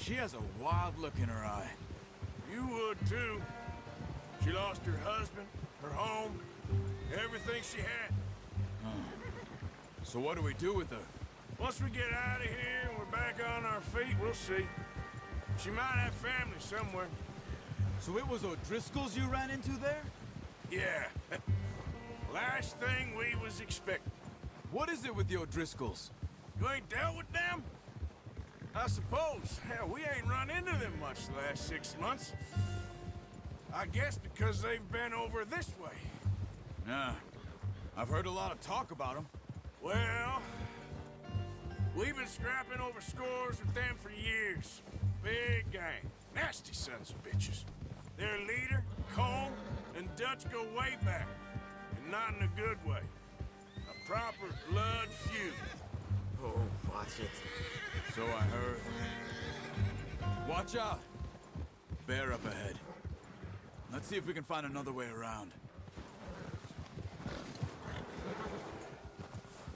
She has a wild look in her eye. You would too. She lost her husband, her home, everything she had. So what do we do with her? Once we get out of here and we're back on our feet, we'll see. She might have family somewhere. So it was O'Driscoll's you ran into there? Yeah. Last thing we was expecting. What is it with the O'Driscolls? You ain't dealt with them? I suppose. Hell, we ain't run into them much the last 6 months. I guess because they've been over this way. Nah. I've heard a lot of talk about them. Well, we've been scrapping over scores with them for years. Big gang. Nasty sons of bitches. Their leader, Cole, and Dutch go way back. And not in a good way. A proper blood feud. Oh, watch it. So I heard. Watch out! Bear up ahead. Let's see if we can find another way around.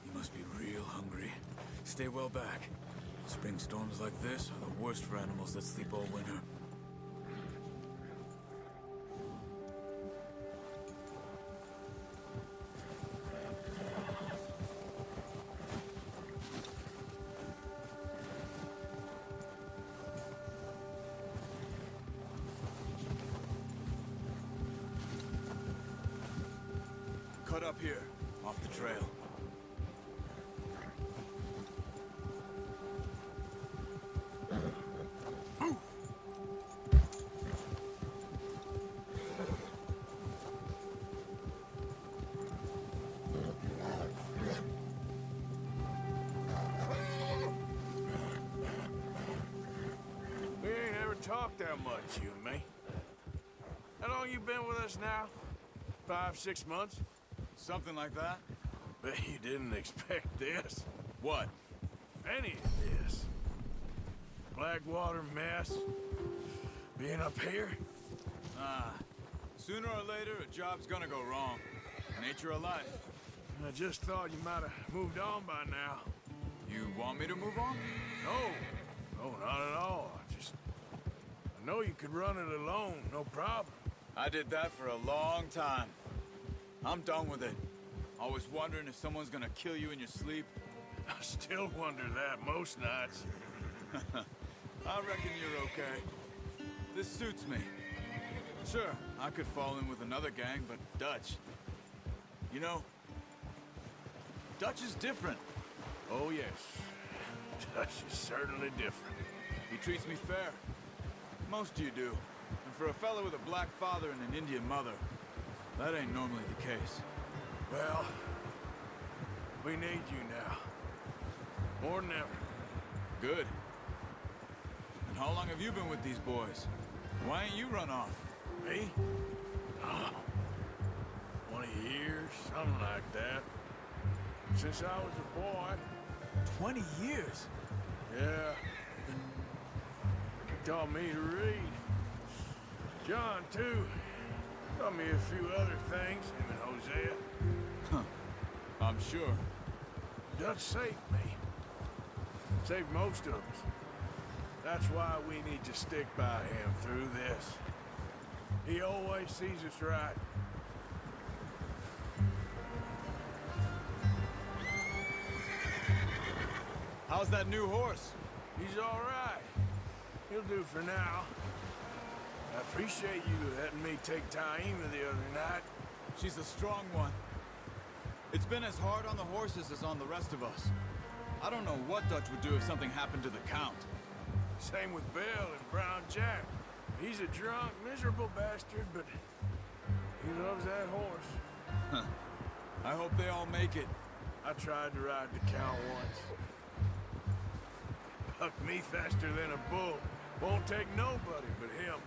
You must be real hungry. Stay well back. Spring storms like this are the worst for animals that sleep all winter. Cut up here, off the trail. We ain't ever talked that much, you and me. How long you been with us now? 5, 6 months? Something like that? Bet you didn't expect this. What? Any of this. Blackwater mess. Being up here. Sooner or later, a job's gonna go wrong. Nature of life. I just thought you might have moved on by now. You want me to move on? No, not at all. I know you could run it alone, no problem. I did that for a long time. I'm done with it. Always wondering if someone's gonna kill you in your sleep. I still wonder that most nights. I reckon you're okay. This suits me. Sure, I could fall in with another gang, but Dutch... You know, Dutch is different. Oh, yes. Dutch is certainly different. He treats me fair. Most of you do. And for a fellow with a black father and an Indian mother, that ain't normally the case. Well, we need you now. More than ever. Good. And how long have you been with these boys? Why ain't you run off? Me? Oh, 20 years, something like that. Since I was a boy. 20 years? Yeah. Taught me to read. John, too. Taught me a few other things, him and Hosea. Huh. I'm sure. Dutch saved me. Saved most of us. That's why we need to stick by him through this. He always sees us right. How's that new horse? He's all right. He'll do for now. I appreciate you letting me take Taima the other night. She's a strong one. It's been as hard on the horses as on the rest of us. I don't know what Dutch would do if something happened to the Count. Same with Bill and Brown Jack. He's a drunk, miserable bastard, but he loves that horse. Huh. I hope they all make it. I tried to ride the Count once. Bucked me faster than a bull. Won't take nobody but him.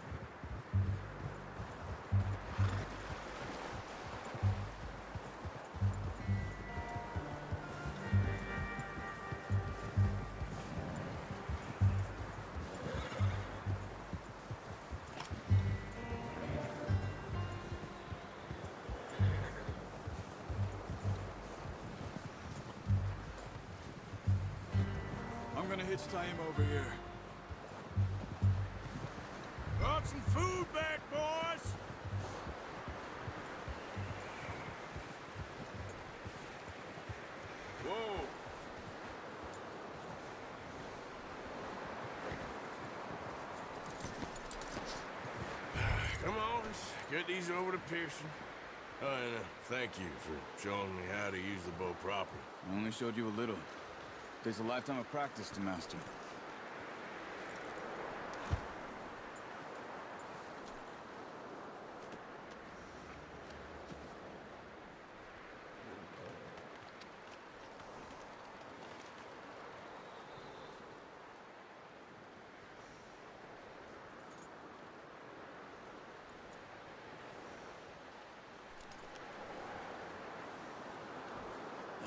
I'm gonna hitch Taima over here. food back, boys! Whoa! Come on, let's get these over to Pearson. Oh, and thank you for showing me how to use the bow properly. I only showed you a little. There's a lifetime of practice to master.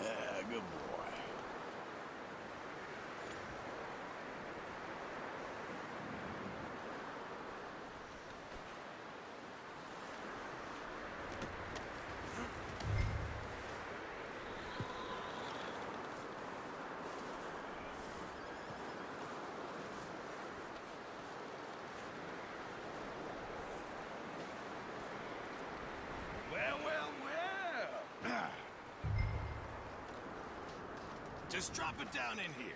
Yeah, good boy. Well, well, well! Just drop it down in here.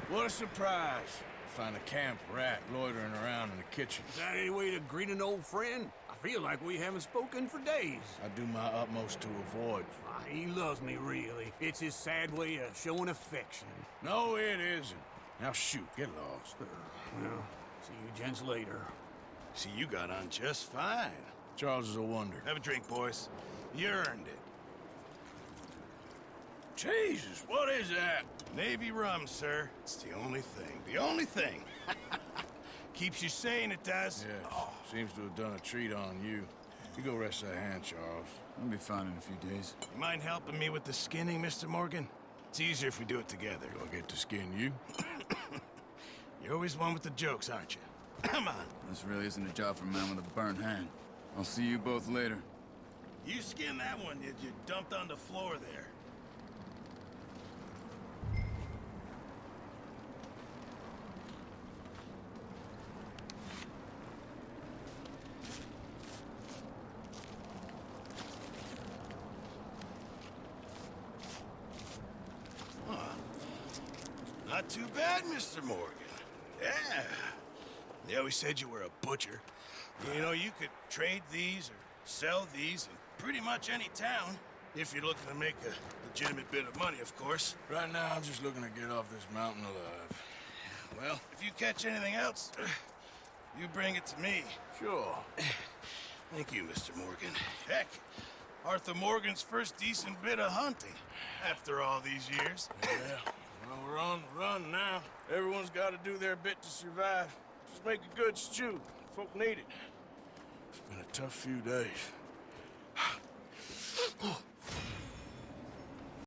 What a surprise. Find a camp rat loitering around in the kitchen. Is that any way to greet an old friend? I feel like we haven't spoken for days. I do my utmost to avoid. He loves me, really. It's his sad way of showing affection. No, it isn't. Now shoot, get lost. Well, see you gents later. See, you got on just fine. Charles is a wonder. Have a drink, boys. You earned it. Jesus, what is that? Navy rum, sir. It's the only thing. The only thing. Keeps you sane, it does. Yes. Seems to have done a treat on you. You go rest that hand, Charles. I'll be fine in a few days. You mind helping me with the skinning, Mr. Morgan? It's easier if we do it together. Do I get to skin you? You're always one with the jokes, aren't you? Come on. This really isn't a job for a man with a burnt hand. I'll see you both later. You skinned that one you dumped on the floor there. Not too bad, Mr. Morgan. Yeah. They always said you were a butcher. You know, you could trade these or sell these in pretty much any town. If you're looking to make a legitimate bit of money, of course. Right now, I'm just looking to get off this mountain alive. Well, if you catch anything else, you bring it to me. Sure. Thank you, Mr. Morgan. Heck, Arthur Morgan's first decent bit of hunting after all these years. Yeah. Well, we're on the run now. Everyone's got to do their bit to survive. Just make a good stew. Folk need it. It's been a tough few days.